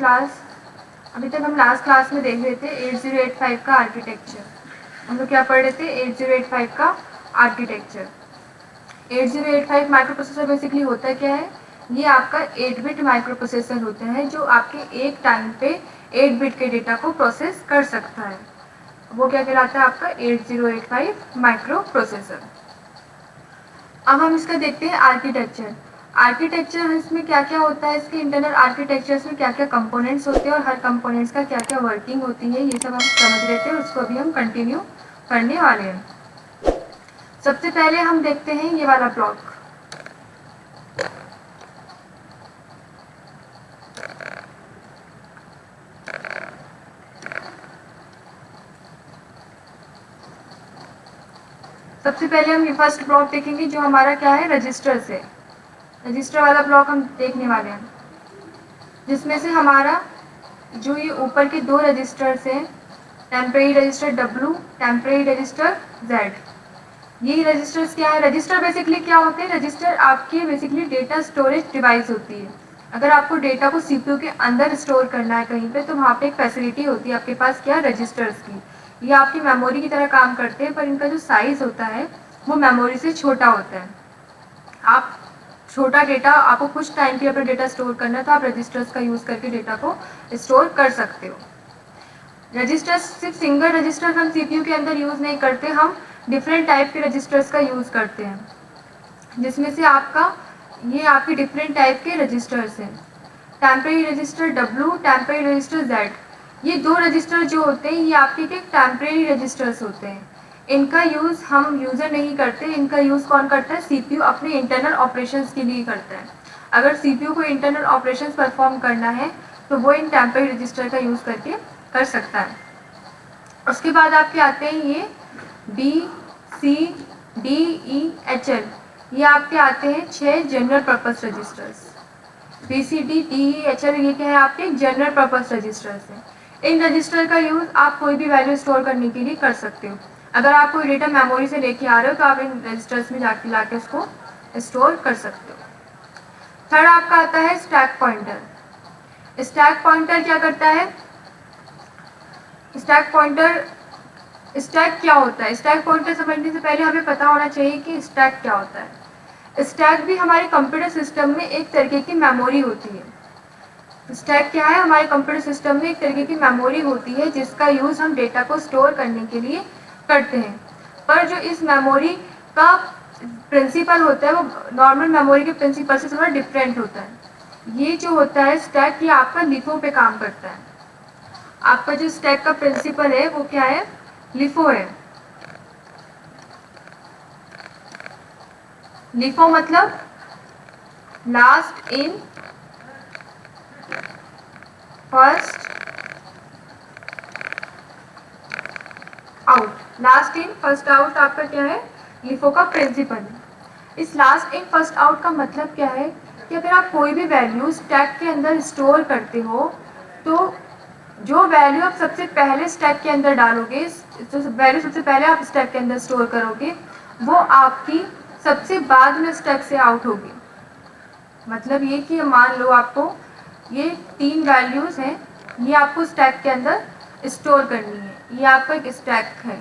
अभी तक हम लास्ट क्लास में देख रहे थे 8085 का आर्किटेक्चर। हम लोग क्या पढ़ रहे थे? 8085 का आर्किटेक्चर। 8085 माइक्रो प्रोसेसर बेसिकली होता क्या है? ये आपका 8 बिट माइक्रो प्रोसेसर होता है जो आपके एक टाइम पे 8 बिट के डेटा को प्रोसेस कर सकता है। वो क्या कहलाता है? आपका 8085 माइक्रो प्रोसेसर। अब हम इसका देखते हैं आर्किटेक्चर। आर्किटेक्चर इसमें क्या क्या होता है, इसके इंटरनल आर्किटेक्चर्स में क्या क्या कंपोनेंट्स होते हैं और हर कंपोनेंट्स का क्या क्या वर्किंग होती है, ये सब हम समझ लेते हैं। उसको अभी हम कंटिन्यू करने वाले हैं। सबसे पहले हम देखते हैं ये वाला ब्लॉक। सबसे पहले हम ये फर्स्ट ब्लॉक देखेंगे जो हमारा क्या है? रजिस्टर से। रजिस्टर वाला ब्लॉक हम देखने वाले हैं, जिसमें से हमारा जो ये ऊपर के दो रजिस्टर्स हैं, temporary register W, temporary register Z। ये रजिस्टर्स क्या है? रजिस्टर बेसिकली क्या होते हैं? रजिस्टर आपके बेसिकली डेटा स्टोरेज डिवाइस होती है। अगर आपको डेटा को CPU के अंदर स्टोर करना है कहीं पे, तो वहाँ पे एक फैसिलिटी होती है आपके पास, क्या? रजिस्टर्स की। ये आपकी मेमोरी की तरह काम करते हैं, पर इनका जो साइज़ होता है वो मेमोरी से छोटा होता है। आप छोटा डेटा, आपको कुछ टाइम के लिए अपना डेटा स्टोर करना है तो आप रजिस्टर्स का यूज़ करके डेटा को स्टोर कर सकते हो। रजिस्टर्स सिर्फ सिंगल रजिस्टर हम CPU के अंदर यूज़ नहीं करते, हम डिफरेंट टाइप के रजिस्टर्स का यूज़ करते हैं, जिसमें से ये आपके डिफरेंट टाइप के रजिस्टर्स हैं। Temporary register W, temporary register Z। ये दो रजिस्टर जो होते हैं ये आपके टेम्परेरी रजिस्टर्स होते हैं। इनका यूज़ हम यूज़र नहीं करते, इनका यूज़ कौन करता है? CPU अपने इंटरनल ऑपरेशंस के लिए करता है। अगर CPU को इंटरनल ऑपरेशंस परफॉर्म करना है तो वो इन टेम्परेरी रजिस्टर का यूज़ करके कर सकता है। उसके बाद आपके आते हैं ये B, C, D, E, H, L। ये आपके आते हैं 6 general purpose registers. B, C, D, E, H, L ये क्या है? आपके जनरल पर्पस रजिस्टर्स हैं। इन रजिस्टर का यूज़ आप कोई भी वैल्यू स्टोर करने के लिए कर सकते हो। अगर आप कोई डेटा मेमोरी से लेके आ रहे हो तो आप इन रजिस्टर्स में लाके उसको स्टोर कर सकते हो। थर्ड आपका आता है स्टैक पॉइंटर। स्टैक पॉइंटर क्या करता है? स्टैक क्या होता है? स्टैक पॉइंटर समझने से पहले हमें पता होना चाहिए कि स्टैक क्या होता है। स्टैक भी हमारे कंप्यूटर सिस्टम में एक तरीके की मेमोरी होती है। स्टैक क्या है? हमारे कंप्यूटर सिस्टम में एक तरीके की मेमोरी होती है जिसका यूज़ हम डेटा को स्टोर करने के लिए करते हैं। पर जो इस मेमोरी का प्रिंसिपल होता है वो नॉर्मल मेमोरी के प्रिंसिपल से थोड़ा डिफरेंट होता है। ये जो होता है स्टैक, ये आपका लिफो पे काम करता है। आपका जो स्टैक का प्रिंसिपल है वो क्या है? लिफो है। लिफो मतलब last in first out. Last in first out आपका क्या है? लिफो का प्रिंसिपल है। इस लास्ट इन फर्स्ट आउट का मतलब क्या है कि अगर आप कोई भी वैल्यू स्टैक के अंदर स्टोर करते हो तो जो वैल्यू आप सबसे पहले स्टैक के अंदर डालोगे, जो वैल्यू सबसे पहले आप स्टैक के अंदर स्टोर करोगे, वो आपकी सबसे बाद में स्टैक से आउट होगी। मतलब ये कि मान लो आपको ये 3 वैल्यूज़ हैं, ये आपको स्टैक के अंदर स्टोर करनी है। ये आपका एक स्टैक है,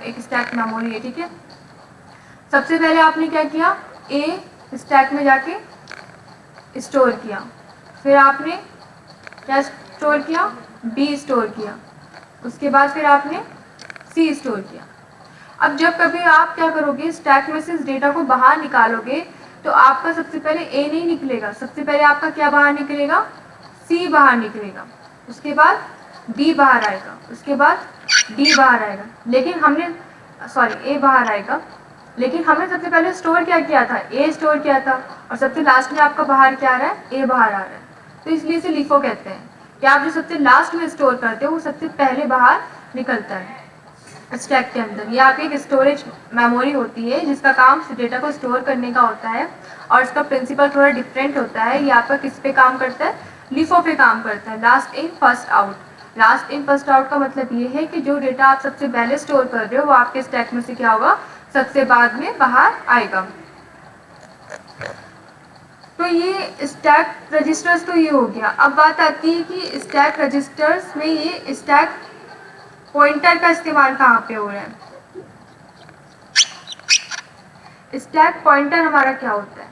एक स्टैक मेमोरी है, ठीक है। सबसे पहले आपने क्या किया? ए स्टैक में जाके स्टोर किया, फिर आपने क्या स्टोर किया? बी स्टोर किया, उसके बाद फिर आपने सी स्टोर किया। अब जब कभी आप क्या करोगे, स्टैक में से इस डेटा को बाहर निकालोगे तो आपका सबसे पहले ए नहीं निकलेगा, सबसे पहले आपका क्या बाहर निकलेगा? सी बाहर निकलेगा, उसके बाद बी बाहर आएगा, उसके बाद डी बाहर आएगा। लेकिन हमने ए बाहर आएगा, लेकिन हमने सबसे पहले स्टोर क्या किया था? ए स्टोर किया था, और सबसे लास्ट में आपका बाहर क्या आ रहा है? ए बाहर आ रहा है। तो इसलिए इसे लिफो कहते हैं कि आप जो सबसे लास्ट में स्टोर करते हो वो सबसे पहले बाहर निकलता है स्टैक के अंदर। ये आपकी एक स्टोरेज मेमोरी होती है जिसका काम डेटा को स्टोर करने का होता है, और इसका प्रिंसिपल थोड़ा डिफरेंट होता है। ये आपका किस पे काम करता है? लिफो पे काम करता है, last in first out. Last in first out का मतलब ये है कि जो डेटा आप सबसे पहले स्टोर कर रहे हो वो आपके स्टैक में से क्या होगा? सबसे बाद में बाहर आएगा। तो ये स्टैक रजिस्टर्स तो ये हो गया। अब बात आती है कि स्टैक रजिस्टर्स में ये स्टैक पॉइंटर का इस्तेमाल कहाँ पे हो रहा है। स्टैक पॉइंटर हमारा क्या होता है?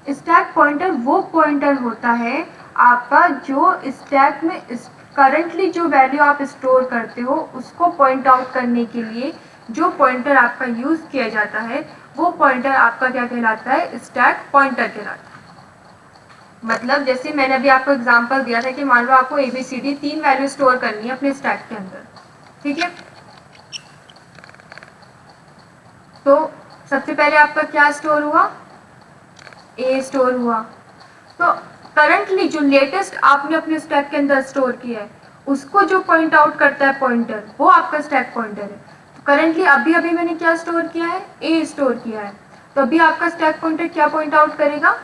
स्टैक पॉइंटर वो पॉइंटर होता है आपका जो स्टैक में करंटली जो वैल्यू आप स्टोर करते हो उसको पॉइंट आउट करने के लिए जो पॉइंटर आपका यूज किया जाता है वो पॉइंटर आपका क्या कहलाता है? स्टैक पॉइंटर कहलाता है। मतलब जैसे मैंने अभी आपको एग्जांपल दिया था कि मान लो आपको ABCD 3 वैल्यू स्टोर करनी है अपने स्टैक के अंदर, ठीक है। तो सबसे पहले आपका क्या स्टोर हुआ? A स्टोर हुआ। तो करंटली जो लेटेस्ट आपने अपने स्टैक के अंदर स्टोर किया है उसको जो पॉइंट आउट करता है पॉइंटर, वो आपका स्टैक पॉइंटर है। तो करंटली अभी अभी मैंने क्या स्टोर किया है? A स्टोर किया है। तो अभी आपका स्टैक पॉइंटर क्या पॉइंट आउट करेगा?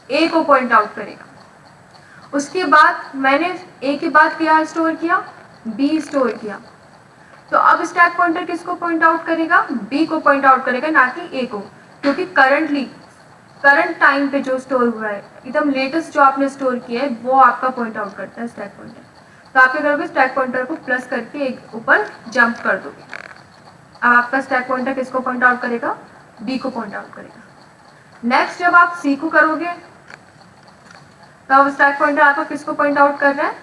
A को पॉइंट आउट करेगा। उसके बाद मैंने A के बाद क्या स्टोर किया? B स्टोर किया। तो अब स्टैक पॉइंटर किसको पॉइंट आउट करेगा? B को पॉइंट आउट करेगा, ना कि A को, क्योंकि करंट टाइम पे जो स्टोर हुआ है, एकदम लेटेस्ट जो आपने स्टोर किया है वो आपका पॉइंट आउट करता है स्टैक पॉइंटर। तो आप क्या करोगे? स्टैक पॉइंटर को प्लस करके एक ऊपर जंप कर दोगे। अब आपका स्टैक पॉइंटर किसको पॉइंट आउट करेगा? B को पॉइंट आउट करेगा। नेक्स्ट जब आप C को करोगे तो अब स्टैक पॉइंटर आपका किसको पॉइंट आउट कर रहा है?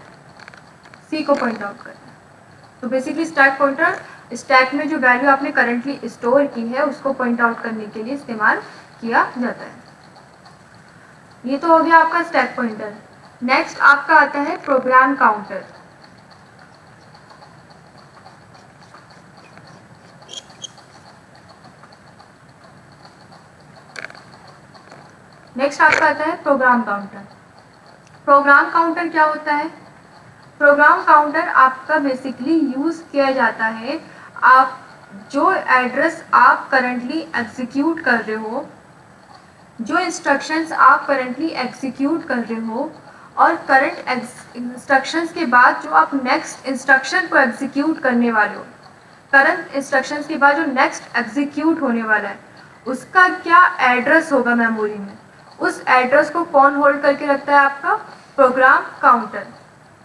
C को पॉइंट आउट कर रहा है। तो बेसिकली स्टैक पॉइंटर स्टैक में जो वैल्यू आपने करंटली स्टोर की है उसको पॉइंट आउट करने के लिए इस्तेमाल किया जाता है। ये तो हो गया आपका स्टैक पॉइंटर। नेक्स्ट आपका आता है प्रोग्राम काउंटर। नेक्स्ट आपका आता है प्रोग्राम काउंटर। प्रोग्राम काउंटर क्या होता है? प्रोग्राम काउंटर आपका बेसिकली यूज किया जाता है आप जो एड्रेस आप करंटली एग्जीक्यूट कर रहे हो, जो इंस्ट्रक्शंस आप करंटली एग्जीक्यूट कर रहे हो और करंट इंस्ट्रक्शंस के बाद जो आप नेक्स्ट इंस्ट्रक्शन को एग्जीक्यूट करने वाले हो, करंट इंस्ट्रक्शंस के बाद जो नेक्स्ट एग्जीक्यूट होने वाला है उसका क्या एड्रेस होगा मेमोरी में, उस एड्रेस को कौन होल्ड करके रखता है? आपका प्रोग्राम काउंटर।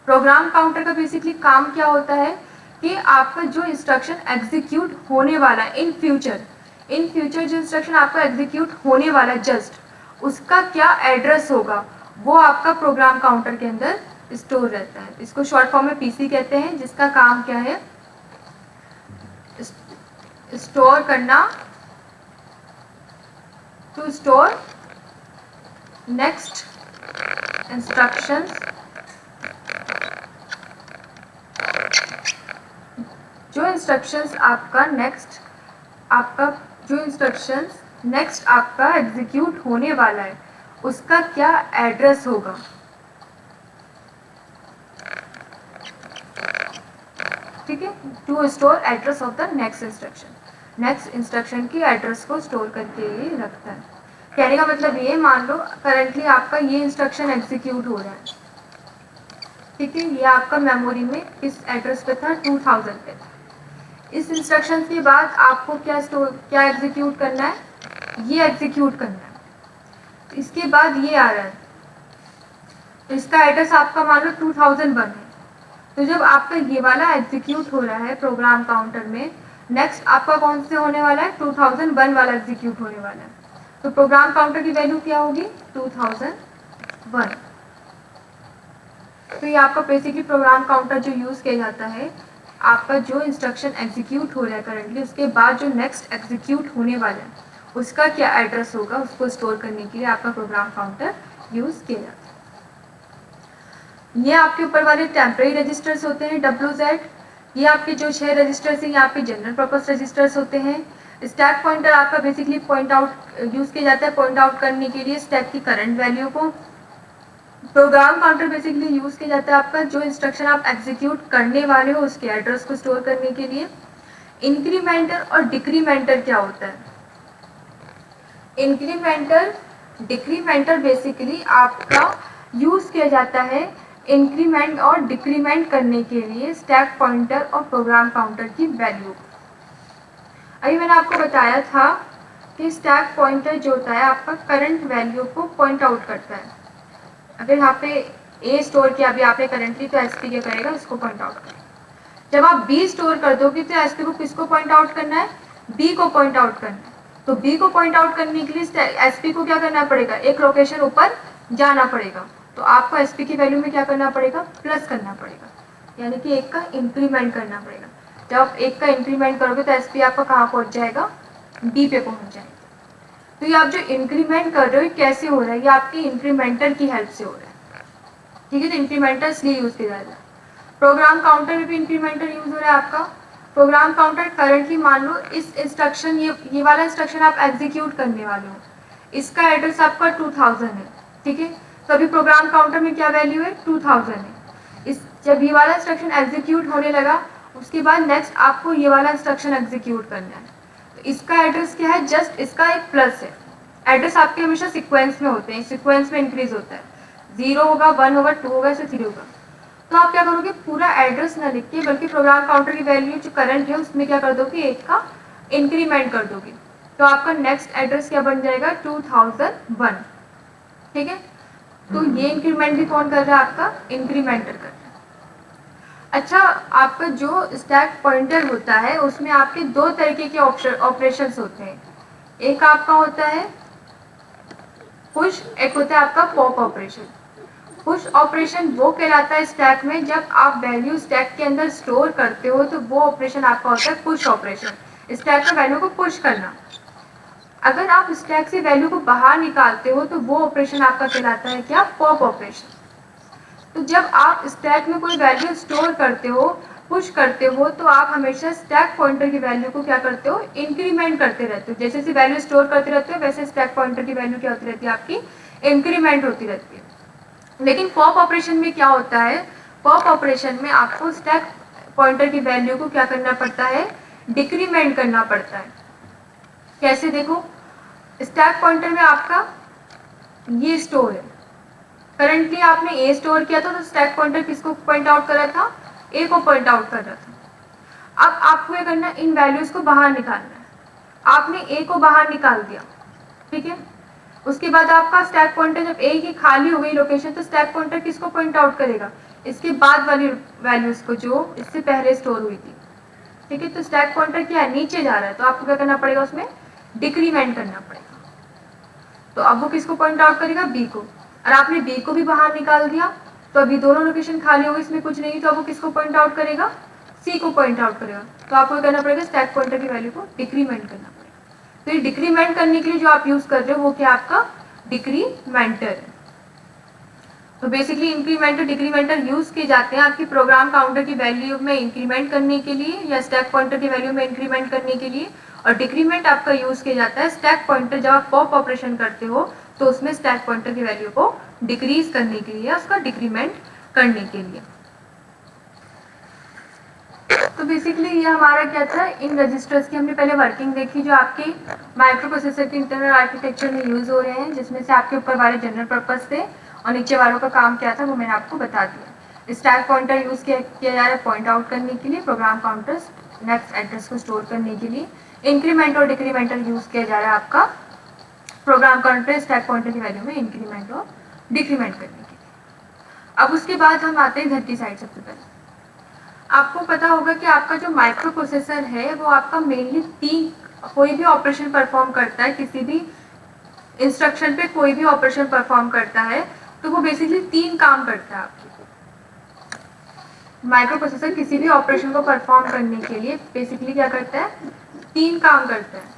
प्रोग्राम काउंटर का बेसिकली काम क्या होता है कि आपका जो इंस्ट्रक्शन एग्जीक्यूट होने वाला है इन फ्यूचर जो इंस्ट्रक्शन आपका एग्जीक्यूट होने वाला है जस्ट, उसका क्या एड्रेस होगा वो आपका प्रोग्राम काउंटर के अंदर स्टोर रहता है। इसको शॉर्ट फॉर्म में PC कहते हैं, जिसका काम क्या है? स्टोर करना, टू स्टोर नेक्स्ट इंस्ट्रक्शंस, जो इंस्ट्रक्शंस आपका नेक्स्ट आपका एग्जीक्यूट होने वाला है उसका क्या एड्रेस होगा। ठीक है, to store address of the next instruction की एड्रेस को स्टोर करके ये रखता है। कहने का मतलब ये, मान लो करंटली आपका ये इंस्ट्रक्शन एग्जीक्यूट हो रहा है, ठीक है, ये आपका मेमोरी में किस एड्रेस पे था? 2000 पे था। इस इंस्ट्रक्शन के बाद आपको क्या एग्जीक्यूट करना है? ये एग्जीक्यूट करना है। इसके बाद ये आ रहा है, तो इसका एड्रेस आपका मान लो 2001 है। तो जब आपका ये वाला एग्जीक्यूट हो रहा है प्रोग्राम काउंटर में, नेक्स्ट आपका कौन से होने वाला है? 2001 वाला एग्जीक्यूट होने वाला है। तो प्रोग्राम काउंटर की वैल्यू क्या होगी? 2001। तो ये आपका बेसिकली प्रोग्राम काउंटर जो यूज किया जाता है, आपका जो इंस्ट्रक्शन एग्जीक्यूट हो रहा है करंटली, उसके बाद जो नेक्स्ट एग्जीक्यूट होने वाला है उसका क्या एड्रेस होगा, उसको स्टोर करने के लिए आपका प्रोग्राम काउंटर यूज किया जाता है। ये आपके ऊपर वाले टेम्परेरी रजिस्टर्स होते हैं WZ। ये आपके जो 6 रजिस्टर्स हैं ये आपके जनरल पर्पस रजिस्टर्स होते हैं। स्टैक पॉइंटर आपका बेसिकली पॉइंट आउट यूज किया जाता है पॉइंट आउट करने के लिए स्टैक की करंट वैल्यू को। प्रोग्राम काउंटर बेसिकली यूज किया जाता है आपका जो इंस्ट्रक्शन आप एग्जीक्यूट करने वाले हो उसके एड्रेस को स्टोर करने के लिए। इंक्रीमेंटर और डिक्रीमेंटर क्या होता है? इंक्रीमेंटर डिक्रीमेंटर बेसिकली आपका यूज किया जाता है इंक्रीमेंट और डिक्रीमेंट करने के लिए स्टैक पॉइंटर और प्रोग्राम काउंटर की वैल्यू। अभी मैंने आपको बताया था कि स्टैक पॉइंटर जो होता है आपका करंट वैल्यू को पॉइंट आउट करता है। अगर यहाँ पे ए स्टोर किया अभी आपने करंटली, तो एस पी क्या करेगा, इसको पॉइंट आउट करेगा। जब आप बी स्टोर कर दोगे तो एस पी को किसको पॉइंट आउट करना है, बी को पॉइंट आउट करना है। तो बी को पॉइंट आउट करने के लिए एस पी को क्या करना पड़ेगा, एक लोकेशन ऊपर जाना पड़ेगा। तो आपको एस पी की वैल्यू में क्या करना पड़ेगा, प्लस करना पड़ेगा, यानी कि एक का इंक्रीमेंट करना पड़ेगा। जब आप एक का इंक्रीमेंट करोगे तो एस पी आपका कहाँ पहुँच जाएगा, बी पे पहुँच जाएगा। तो ये आप जो इंक्रीमेंट कर रहे हो कैसे हो रहा है, ये आपकी इंक्रीमेंटर की हेल्प से हो रहा है, ठीक है। तो इंक्रीमेंटर इसलिए यूज किया जाता है। प्रोग्राम काउंटर में भी इंक्रीमेंटर यूज हो रहा है आपका। प्रोग्राम काउंटर करंटली मान लो इस इंस्ट्रक्शन, ये वाला इंस्ट्रक्शन आप एग्जीक्यूट करने वाले हो, इसका एड्रेस आपका 2000 है, ठीक है। तो अभी प्रोग्राम काउंटर में क्या वैल्यू है, 2000 है। इस जब ये वाला इंस्ट्रक्शन एग्जीक्यूट होने लगा, उसके बाद नेक्स्ट आपको ये वाला इंस्ट्रक्शन एग्जीक्यूट करना है। तो इसका एड्रेस क्या है, जस्ट इसका एक प्लस है। एड्रेस आपके हमेशा सीक्वेंस में होते हैं, सीक्वेंस में इंक्रीज होता है, 0 होगा, 1 होगा, 2 होगा, ऐसे 3 होगा। तो आप क्या करोगे, पूरा एड्रेस ना लिख के बल्कि प्रोग्राम काउंटर की वैल्यू जो करंट है उसमें क्या कर दोगे, एक का इंक्रीमेंट कर दोगे। तो आपका नेक्स्ट एड्रेस क्या बन जाएगा, 2001, ठीक है। तो ये इंक्रीमेंट भी कौन कर रहा है, आपका इंक्रीमेंटर कर रहा है। अच्छा, आपका जो स्टैक पॉइंटर होता है उसमें आपके दो तरीके के ऑपरेशंस होते हैं। एक आपका होता है पुश, एक होता है आपका पॉप ऑपरेशन। पुश ऑपरेशन वो कहलाता है स्टैक में जब आप वैल्यू स्टैक के अंदर स्टोर करते हो, तो वो ऑपरेशन आपका होता है पुश ऑपरेशन, स्टैक में वैल्यू को पुश करना। अगर आप स्टैक से वैल्यू को बाहर निकालते हो तो वो ऑपरेशन आपका कहलाता है क्या, पॉप ऑपरेशन। तो जब आप स्टैक में कोई वैल्यू स्टोर करते हो, पुश करते हो, तो आप हमेशा स्टैक पॉइंटर की वैल्यू को क्या करते हो, इंक्रीमेंट करते रहते हो। जैसे जैसे वैल्यू स्टोर करते रहते हो वैसे स्टैक पॉइंटर की वैल्यू क्या होती रहती है, आपकी इंक्रीमेंट होती रहती है। लेकिन पॉप ऑपरेशन में क्या होता है, पॉप ऑपरेशन में आपको स्टैक पॉइंटर की वैल्यू को क्या करना पड़ता है, डिक्रीमेंट करना पड़ता है। कैसे, देखो, स्टैक पॉइंटर में आपका ये स्टोर है, करंटली आपने ए स्टोर किया था, तो स्टैक पॉइंटर किसको पॉइंट आउट कर रहा था, ए को पॉइंट आउट कर रहा था। अब आपको ये करना है, इन वैल्यूज को बाहर निकालना है। आपने ए को बाहर निकाल दिया, ठीक है। उसके बाद आपका स्टैक पॉइंटर जब ए की खाली हो गई लोकेशन, तो स्टैक पॉइंटर किसको पॉइंट आउट करेगा, इसके बाद वाली वैल्यूज को जो इससे पहले स्टोर हुई थी, ठीक है। तो स्टैक पॉइंटर क्या है, नीचे जा रहा है, तो आपको क्या करना पड़ेगा, उसमें डिक्रीमेंट करना पड़ेगा। तो अब वो किसको पॉइंट आउट करेगा, बी को। और आपने बी को भी बाहर निकाल दिया, तो अभी दोनों लोकेशन खाली हो गई, इसमें कुछ नहीं, तो अब वो किसको पॉइंट आउट करेगा, सी को पॉइंट आउट करेगा। तो आपको करना पड़ेगा स्टैक पॉइंटर की वैल्यू को डिक्रीमेंट करना पड़ेगा। तो ये डिक्रीमेंट करने के लिए जो आप यूज कर रहे हो वो क्या, आपका डिक्रीमेंटर है। तो बेसिकली इंक्रीमेंटर डिक्रीमेंटर यूज किए जाते हैं आपकी प्रोग्राम काउंटर की वैल्यू में इंक्रीमेंट करने के लिए या स्टैक पॉइंटर की वैल्यू में इंक्रीमेंट करने के लिए। और डिक्रीमेंट आपका यूज किया जाता है स्टैक पॉइंटर, जब आप पॉप ऑपरेशन करते हो तो उसमें स्टैक पॉइंटर की वैल्यू को डिक्रीज करने के लिए, उसका डिक्रीमेंट करने के लिए। तो बेसिकली ये हमारा क्या था, इन रजिस्टर्स की हमने पहले वर्किंग देखी जो आपके माइक्रो प्रोसेसर के इंटरनल आर्किटेक्चर में यूज हो रहे हैं, जिसमें से आपके ऊपर वाले जनरल पर्पस थे और नीचे वालों का काम क्या था वो मैंने आपको बता दिया। स्टैक पॉइंटर यूज किया जा रहा है पॉइंट आउट करने के लिए, प्रोग्राम काउंटर्स नेक्स्ट एड्रेस को स्टोर करने के लिए, इंक्रीमेंट और डिक्रीमेंटर यूज किया जा रहा है आपका प्रोग्राम काउंटर स्टैक पॉइंटर की वैल्यू में इंक्रीमेंट और डिक्रीमेंट करने के लिए। अब उसके बाद हम आते हैं घर की साइड। सबसे पहले आपको पता होगा कि आपका जो माइक्रो प्रोसेसर है वो आपका मेनली कोई भी ऑपरेशन परफॉर्म करता है, किसी भी इंस्ट्रक्शन पे कोई भी ऑपरेशन परफॉर्म करता है तो वो बेसिकली 3 काम करता है। आपकी माइक्रो प्रोसेसर किसी भी ऑपरेशन को परफॉर्म करने के लिए बेसिकली क्या करता है, 3 काम करता है।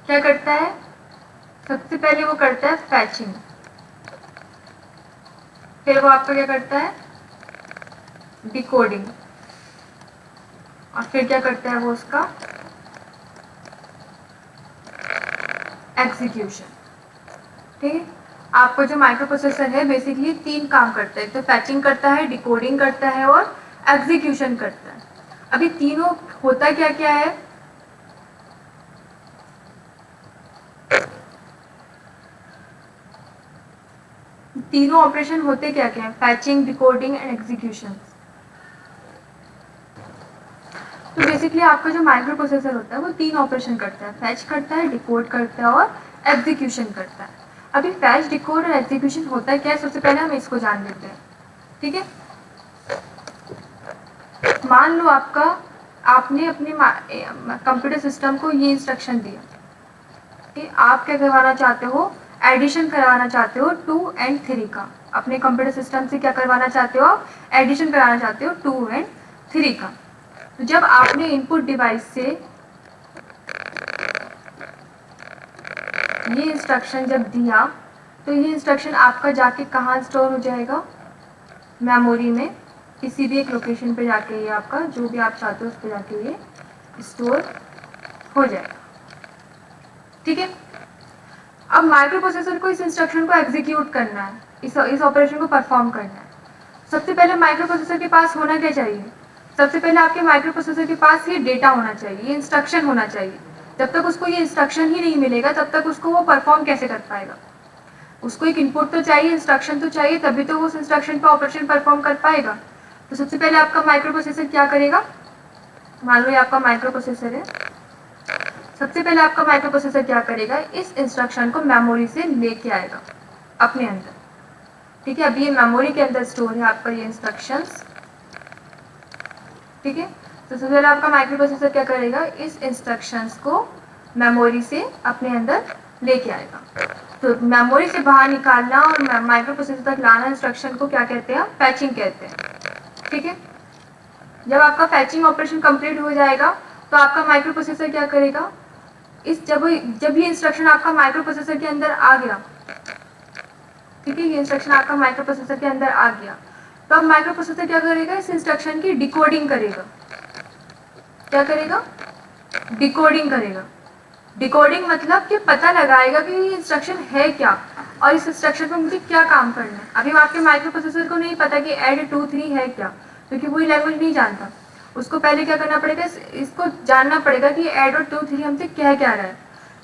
क्या करता है, सबसे पहले वो करता है फैचिंग, फिर वो आपका क्या करता है, डिकोडिंग, और फिर क्या करता है वो उसका एग्जीक्यूशन। ठीक है, आपको जो माइक्रो प्रोसेसर है बेसिकली 3 काम करता है, तो फैचिंग करता है, डिकोडिंग करता है और एग्जीक्यूशन करता है। अभी तीनों होता क्या क्या है, तीनों ऑपरेशन होते क्या क्या है, फैचिंग, डिकोडिंग एंड एग्जीक्यूशन। तो बेसिकली आपका जो माइक्रो प्रोसेसर होता है वो 3 ऑपरेशन करता है, फैच करता है, डिकोड करता है और एग्जीक्यूशन करता है। अभी फैच, डिकोड और एग्जीक्यूशन होता है क्या है, सबसे पहले हम इसको जान लेते हैं। ठीक है, मान लो आपने अपने कंप्यूटर सिस्टम को ये इंस्ट्रक्शन दिया कि आप क्या करवाना चाहते हो, एडिशन करवाना चाहते हो 2 and 3 का। अपने कंप्यूटर सिस्टम से क्या करवाना चाहते हो आप, एडिशन कराना चाहते हो 2 and 3 का। तो जब आपने इनपुट डिवाइस से ये इंस्ट्रक्शन जब दिया तो ये इंस्ट्रक्शन आपका जाके कहाँ स्टोर हो जाएगा, मेमोरी में किसी भी एक लोकेशन पे जाके ये आपका जो भी आप चाहते हो उस पर जाके ये स्टोर हो जाएगा। ठीक है, अब माइक्रो प्रोसेसर को इस इंस्ट्रक्शन को एग्जीक्यूट करना है, इस ऑपरेशन को परफॉर्म करना है। सबसे पहले माइक्रो प्रोसेसर के पास होना क्या चाहिए, सबसे पहले आपके माइक्रो प्रोसेसर के पास ये डेटा होना चाहिए, ये इंस्ट्रक्शन होना चाहिए। जब तक उसको ये इंस्ट्रक्शन ही नहीं मिलेगा तब तक उसको वो परफॉर्म कैसे कर पाएगा। उसको एक इनपुट तो चाहिए, इंस्ट्रक्शन तो चाहिए, तभी तो वो उस इंस्ट्रक्शन पर ऑपरेशन परफॉर्म कर पाएगा। तो सबसे पहले आपका माइक्रो प्रोसेसर क्या करेगा, मान लो ये आपका माइक्रो प्रोसेसर है, सबसे पहले आपका माइक्रो प्रोसेसर क्या करेगा, इस इंस्ट्रक्शन को मेमोरी से लेके आएगा अपने अंदर। ठीक है, अभी ये मेमोरी के अंदर स्टोर है आपका ये इंस्ट्रक्शंस। ठीक है, तो सबसे पहले आपका माइक्रो प्रोसेसर क्या करेगा, इस इंस्ट्रक्शंस को मेमोरी से अपने अंदर लेके आएगा। तो मेमोरी से बाहर निकालना और माइक्रो प्रोसेसर तक लाना इंस्ट्रक्शन को क्या कहते हैं, फैचिंग कहते हैं। ठीक है, जब आपका फैचिंग ऑपरेशन कंप्लीट हो जाएगा तो आपका माइक्रो प्रोसेसर क्या करेगा, जब ये इंस्ट्रक्शन आपका माइक्रो प्रोसेसर के अंदर आ गया, ठीक है, ये इंस्ट्रक्शन आपका माइक्रो प्रोसेसर के अंदर आ गया, तो अब माइक्रो प्रोसेसर क्या करेगा, इस इंस्ट्रक्शन की डिकोडिंग करेगा। क्या करेगा, डिकोडिंग करेगा। डिकोडिंग मतलब कि पता लगाएगा कि ये इंस्ट्रक्शन है क्या और इस इंस्ट्रक्शन पर मुझे क्या काम करना है। अभी आपके माइक्रो प्रोसेसर को नहीं पता कि ऐड 2 3 है क्या, क्योंकि वो लैंग्वेज नहीं जानता। उसको पहले क्या करना पड़ेगा, इसको जानना पड़ेगा कि ऐड और 2 3 हमसे कह क्या रहा है।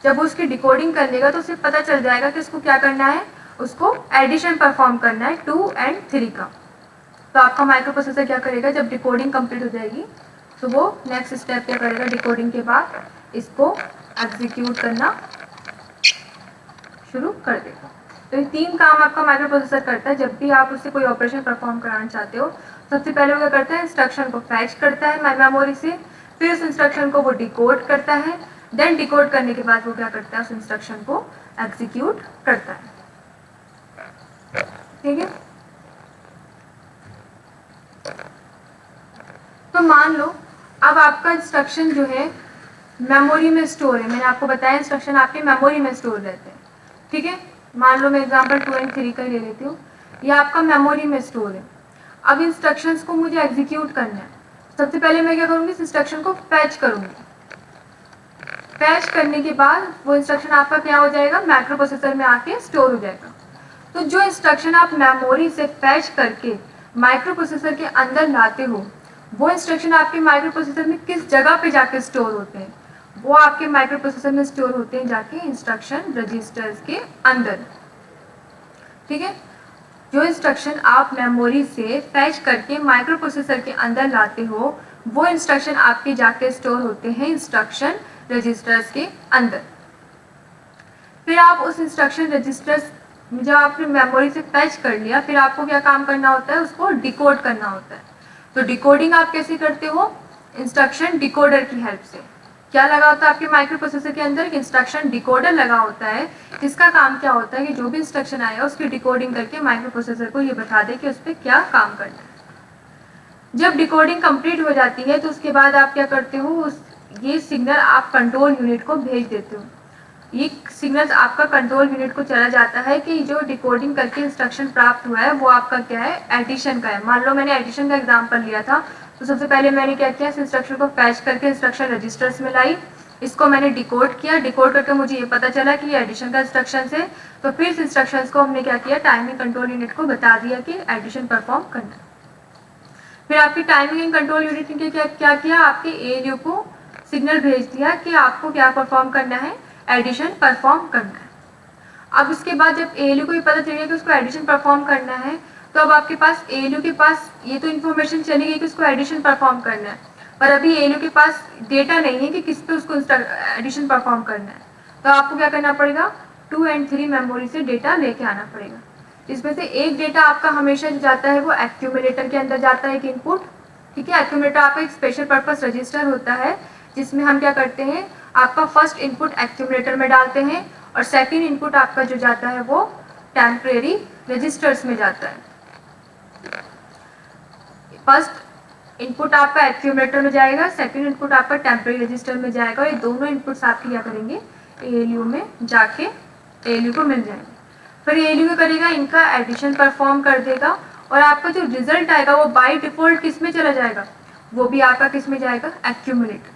जब वो उसकी डिकोडिंग कर लेगा तो उसे पता चल जाएगा कि उसको क्या करना है, उसको एडिशन परफॉर्म करना है 2 and 3 का। तो आपका माइक्रो प्रोसेसर क्या करेगा, जब डिकोडिंग कंप्लीट हो जाएगी तो वो नेक्स्ट स्टेप क्या करेगा, डिकोडिंग के बाद इसको एग्जीक्यूट करना शुरू कर देगा। तो ये 3 काम आपका माइक्रो प्रोसेसर करता है जब भी आप उससे कोई ऑपरेशन परफॉर्म कराना चाहते हो। सबसे पहले वो क्या करता है, इंस्ट्रक्शन को फैच करता है मेमोरी से, फिर उस इंस्ट्रक्शन को वो डिकोड करता है, देन डिकोड करने के बाद वो क्या करता है, उस इंस्ट्रक्शन को एग्जीक्यूट करता है। ठीक है, तो मान लो अब आपका इंस्ट्रक्शन जो है मेमोरी में स्टोर है। मैंने आपको बताया इंस्ट्रक्शन आपके मेमोरी में स्टोर रहते हैं। ठीक है, मान लो मैं एग्जांपल 2 and 3 का ले लेती हूँ, ये आपका मेमोरी में स्टोर है। अब इंस्ट्रक्शंस को मुझे एग्जीक्यूट करना है। सबसे पहले मैं क्या करूँगी, इस इंस्ट्रक्शन को फैच करूँगी। फैच करने के बाद वो इंस्ट्रक्शन आपका क्या हो जाएगा, माइक्रो प्रोसेसर में आके स्टोर हो जाएगा। तो जो इंस्ट्रक्शन आप मेमोरी से फैच करके माइक्रो प्रोसेसर के अंदर लाते हो, वो इंस्ट्रक्शन आपके माइक्रो प्रोसेसर में किस जगह पे जाके स्टोर होते हैं, वो आपके माइक्रो प्रोसेसर में स्टोर होते हैं जाके इंस्ट्रक्शन रजिस्टर्स के अंदर। ठीक है, जो इंस्ट्रक्शन आप मेमोरी से फैच करके माइक्रो प्रोसेसर के अंदर लाते हो, वो इंस्ट्रक्शन आपके जाके स्टोर होते हैं इंस्ट्रक्शन रजिस्टर्स के अंदर। फिर आप उस इंस्ट्रक्शन रजिस्टर्स जब आपने मेमोरी से फैच कर लिया, फिर आपको क्या काम करना होता है, उसको डिकोड करना होता है। तो डिकोडिंग आप कैसे करते हो, इंस्ट्रक्शन डिकोडर की हेल्प से। क्या लगा होता है आपके माइक्रो प्रोसेसर के अंदर, इंस्ट्रक्शन डिकोडर लगा होता है, जिसका काम क्या होता है कि जो भी इंस्ट्रक्शन आया उसकी डिकोडिंग करके माइक्रो प्रोसेसर को ये बता दे कि उस पर क्या काम करना है। जब डिकोडिंग कंप्लीट हो जाती है तो उसके बाद आप क्या करते हो, ये सिग्नल आप कंट्रोल यूनिट को भेज देते हो। ये सिग्नल आपका कंट्रोल यूनिट को चला जाता है कि जो डिकोडिंग करके इंस्ट्रक्शन प्राप्त हुआ है वो आपका क्या है, एडिशन का है। मान लो मैंने एडिशन का एग्जांपल लिया था, तो सबसे पहले मैंने क्या किया, इस इंस्ट्रक्शन को फैच करके इंस्ट्रक्शन रजिस्टर्स में लाई, इसको मैंने डिकोड किया, डिकोड करके मुझे ये पता चला कि ये एडिशन का इंस्ट्रक्शन है। तो फिर इस इंस्ट्रक्शन को हमने क्या किया, टाइमिंग कंट्रोल यूनिट को बता दिया कि एडिशन परफॉर्म करना है। फिर आपकी टाइमिंग एंड कंट्रोल यूनिट ने क्या किया, आपके ALU को सिग्नल भेज दिया कि आपको क्या परफॉर्म करना है, एडिशन परफॉर्म करना है। अब इसके बाद जब ALU को ये पता चल गया कि उसको एडिशन परफॉर्म करना है, तो अब आपके पास ALU के पास ये तो इन्फॉर्मेशन चली गई कि उसको एडिशन परफॉर्म करना है। पर अभी एएलयू के पास डेटा नहीं है कि किस पे उसको एडिशन परफॉर्म करना है, तो आपको क्या करना पड़ेगा, 2 और 3 मेमोरी से डेटा लेके आना पड़ेगा। इसमें से एक डेटा आपका हमेशा जाता है वो एक्यूमुलेटर के अंदर जाता है एक इनपुट, ठीक है। एक्यूमुलेटर आपका एक स्पेशल पर्पस रजिस्टर होता है जिसमें हम क्या करते हैं, आपका फर्स्ट इनपुट एक्यूमुलेटर में डालते हैं और सेकेंड इनपुट आपका जो जाता है वो टेम्परेरी रजिस्टर्स में जाता है। फर्स्ट इनपुट आपका एक्यूमुलेटर में जाएगा, सेकंड इनपुट आपका टेम्परेरी रजिस्टर में जाएगा, और ये दोनों इनपुट्स आपके क्या करेंगे, एएलयू में जाके एएलयू को मिल जाएंगे। फिर एएलयू क्या करेगा, इनका एडिशन परफॉर्म कर देगा और आपका जो रिजल्ट आएगा वो बाय डिफॉल्ट किस में चला जाएगा, वो भी आपका किस में जाएगा, एक्यूमुलेटर।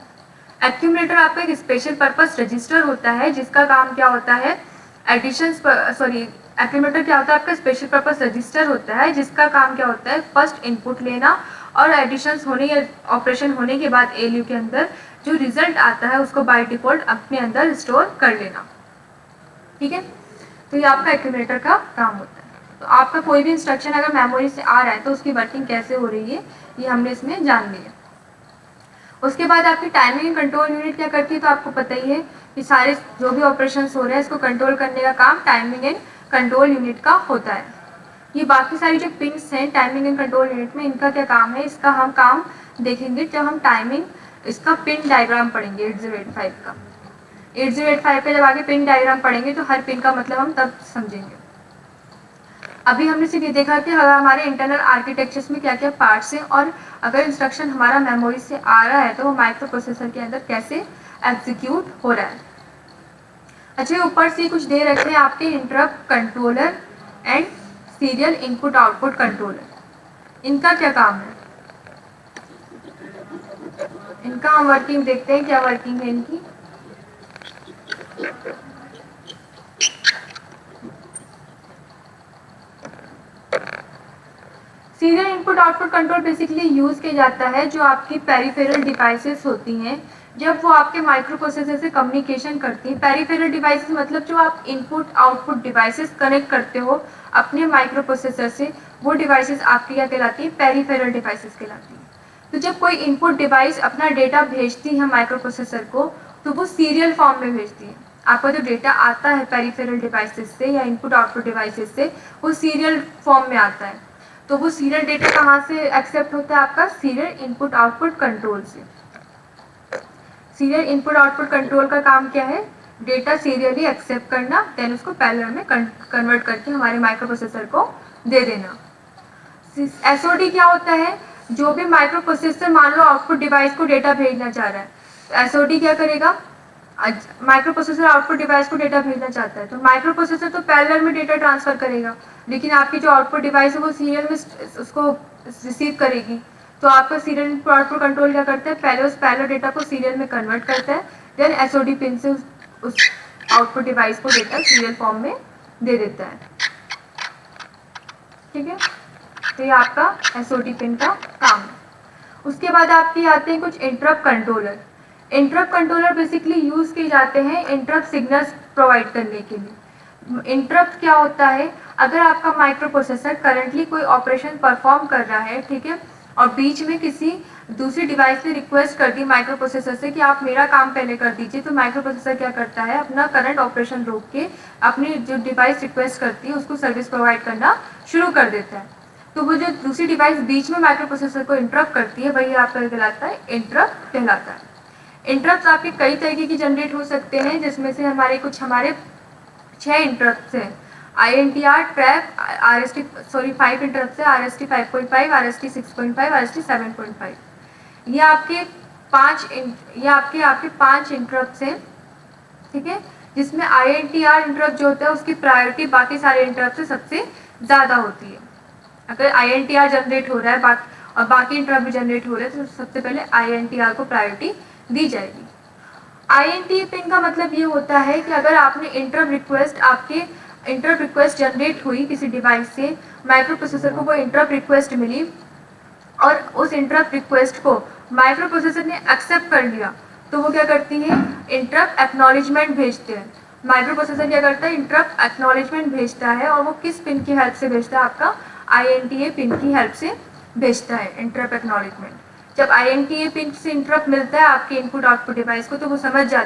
एक्यूमुलेटर आपका एक स्पेशल पर्पस रजिस्टर होता है जिसका काम क्या होता है, एक्यूमुलेटर क्या होता है, आपका स्पेशल पर्पस रजिस्टर होता है जिसका काम क्या होता है, फर्स्ट इनपुट लेना और एडिशंस होने या ऑपरेशन होने के बाद एएलयू के अंदर जो रिजल्ट आता है उसको बाय डिफॉल्ट अपने अंदर स्टोर कर लेना, ठीक है। तो ये आपका एक्यूमुलेटर का काम होता है। तो आपका कोई भी इंस्ट्रक्शन अगर मेमोरी से आ रहा है तो उसकी वर्किंग कैसे हो रही है ये हमने इसमें जान लिया। उसके बाद आपकी टाइमिंग एंड कंट्रोल यूनिट क्या करती है, तो आपको पता ही है कि सारे जो भी ऑपरेशंस हो रहे हैं इसको कंट्रोल करने का काम टाइमिंग एंड कंट्रोल यूनिट का होता है। ये बाकी सारी जो पिन्स हैं टाइमिंग एंड कंट्रोल यूनिट में, इनका क्या काम है, इसका हम काम देखेंगे जब हम टाइमिंग इसका पिन डायग्राम पढ़ेंगे 8085 का। 8085 का जब आगे पिन डायग्राम पढ़ेंगे तो हर पिन का मतलब हम तब समझेंगे। अभी हमने सिर्फ ये देखा कि हमारे इंटरनल आर्किटेक्चर्स में क्या क्या पार्ट्स हैं और अगर इंस्ट्रक्शन हमारा मेमोरी से आ रहा है तो वो माइक्रो प्रोसेसर के अंदर कैसे एग्जीक्यूट हो रहा है। अच्छा, ऊपर से कुछ दे रखे हैं आपके interrupt controller and serial input output controller. इनका क्या काम है, इनका हम वर्किंग देखते हैं, क्या वर्किंग है इनकी। Serial input output control basically use किया जाता है जो आपकी पेरिफेरल डिवाइसेस होती हैं जब वो आपके माइक्रो प्रोसेसर से कम्युनिकेशन करती हैं। पेरिफेरल डिवाइसेस मतलब जो आप इनपुट आउटपुट डिवाइसेस कनेक्ट करते हो अपने माइक्रो प्रोसेसर से, वो डिवाइसेस आपकी क्या कहलाती है, पेरिफेरल डिवाइसेस कहलाती हैं। तो जब कोई इनपुट डिवाइस अपना डेटा भेजती है माइक्रो प्रोसेसर को तो वो सीरियल फॉर्म में भेजती है। आपका जो डेटा आता है पेरिफेरल डिवाइसेस से या इनपुट आउटपुट डिवाइसेस से वो सीरियल फॉर्म में आता है। तो वो सीरियल डेटा कहाँ से एक्सेप्ट होता है, आपका सीरियल इनपुट आउटपुट कंट्रोल से। सीरियल इनपुट आउटपुट कंट्रोल का काम क्या है, डेटा सीरियली एक्सेप्ट करना, देन उसको पैरेलल में कन्वर्ट करके हमारे माइक्रो प्रोसेसर को दे देना। एसओडी क्या होता है, जो भी माइक्रो प्रोसेसर मान लो आउटपुट डिवाइस को डेटा भेजना चाह रहा है, एसओडी क्या करेगा, माइक्रो प्रोसेसर आउटपुट डिवाइस को डेटा भेजना चाहता है तो माइक्रो प्रोसेसर तो पैरेलल में डेटा ट्रांसफर करेगा, लेकिन आपकी जो आउटपुट डिवाइस है वो सीरियल में उसको रिसीव करेगी। तो आपका सीरियल इनपुट आउटपुट कंट्रोल क्या करता है, पहले उस पैरेलल डेटा को सीरियल में कन्वर्ट करता है, देन एसओडी पिन से उस आउटपुट डिवाइस को डेटा सीरियल फॉर्म में दे देता है, ठीक है। तो ये आपका एसओडी पिन का काम है। उसके बाद आपके आते हैं कुछ interrupt controller. Interrupt controller basically use किए जाते हैं इंटरप्ट सिग्नल्स प्रोवाइड करने के लिए। इंटरप्ट क्या होता है, अगर आपका माइक्रो प्रोसेसर करंटली कोई ऑपरेशन परफॉर्म कर रहा है, ठीक है, और बीच में किसी दूसरी डिवाइस ने रिक्वेस्ट कर दी माइक्रो प्रोसेसर से कि आप मेरा काम पहले कर दीजिए, तो माइक्रो प्रोसेसर क्या करता है, अपना करंट ऑपरेशन रोक के अपनी जो डिवाइस रिक्वेस्ट करती है उसको सर्विस प्रोवाइड करना शुरू कर देता है। तो वो जो दूसरी डिवाइस बीच में माइक्रो प्रोसेसर को इंटरप्ट करती है वही आपका कहलाता है इंटरप्ट कहलाता है। इंटरप्ट आपके कई तरीके की जनरेट हो सकते हैं, जिसमें से हमारे 6 इंटरप्ट हैं, INTR, ट्रैप, RST 5 इंटरप्ट है, RST 5.5, RST 6.5, RST 7.5। ये आपके 5 इंटरप्ट हैं, ठीक है, जिसमें INTR इंटरप्ट जो होता है उसकी प्रायोरिटी बाकी सारे इंटरप्ट से सबसे ज़्यादा होती है। अगर INTR जनरेट हो रहा है और बाकी इंटरप्ट भी जनरेट हो रहे हैं तो सबसे पहले INTR को प्रायोरिटी दी जाएगी। INT पिन का मतलब ये होता है कि अगर आपने इंटरप्ट रिक्वेस्ट जनरेट हुई किसी डिवाइस से, माइक्रो प्रोसेसर को वो इंटरप्ट रिक्वेस्ट मिली और उस इंटरप्ट रिक्वेस्ट को माइक्रो प्रोसेसर ने एक्सेप्ट कर लिया, तो वो क्या करती है, इंटरप्ट एक्नॉलेजमेंट भेजते हैं। माइक्रो प्रोसेसर क्या करता है, इंटरप्ट एक्नॉलेजमेंट भेजता है, और वो किस पिन की हेल्प से भेजता है, आपका INTA पिन की हेल्प से भेजता है इंटरप्ट एक्नॉलेजमेंट। जब INTA पिन से इंटरप्ट मिलता है आपके इनपुट आउटपुट डिवाइस को तो वो समझ जाता